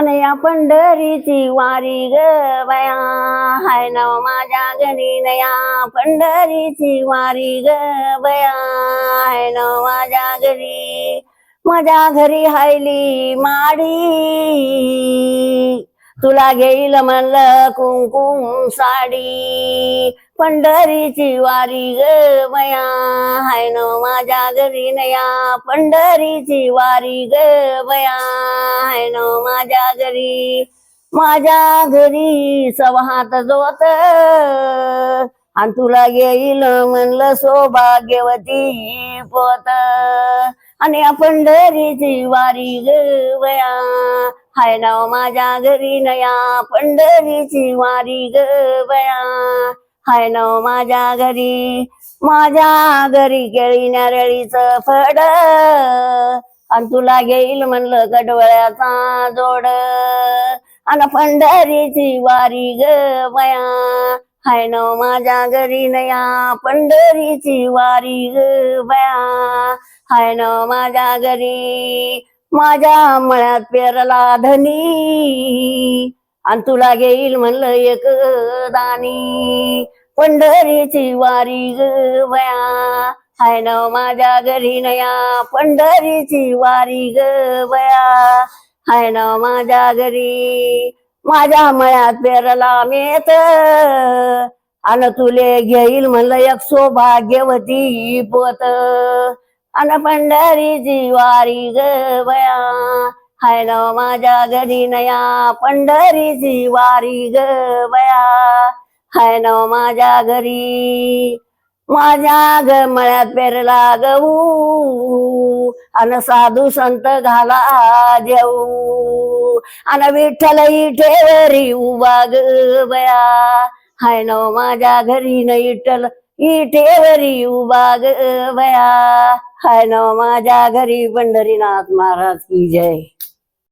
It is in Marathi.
आणि या पंढरीची वारी ग बया, हाय नाव माझ्या घरी नया पंढरीची वारी ग बया, हाय नाव माझ्या घरी हायली माडी, तुला घेईल म्हणलं कुंकुम साडी, पंढरीची वारी ग बया, हाय न माझ्या घरी नया पंढरीची वारी ग बया, हाय न माझ्या घरी सवाहात जोत, आणि तुला घेईल म्हणलं सौभाग्यवती पोत, आणि या पंढरीची वारी ग बया, हाय नाव माझ्या घरी नया पंढरीची वारी ग बया, हाय नाव माझ्या घरी केळी नारळीचं फड, आणि तुला घेईल म्हणलं कडवळ्याचा जोड, आणि पंढरीची वारी ग बया, हाय नाव माझ्या घरी नया पंढरीची वारी ग बया, हाय नाव माझ्या मळ्यात पेरला धनी, आणि तुला घेईल म्हणलं एक दानी, पंढरीची वारी ग बया, हाय नाव माझ्या घरी नया पंढरीची वारी ग बया, हाय नाव माझ्या मळ्यात पेरला मेत, आणि तुले घेईल म्हणलं एक सौभाग्यवती पोत, आणि पंढरीची वारी ग बया, हाय नाव माझ्या घरी नया पंढरीची वारी ग बया, हाय नाव माझ्या मळ्यात पेरला गहू, आणि साधू संत घाला देऊ, आणि विठ्ठल इठेवरी उभा ग बया, हाय नाव माझ्या घरी न विठ्ठल इठेवरी उभा ग बया, हाय नाव माझ्या घरी पंढरीनाथ महाराज की जय.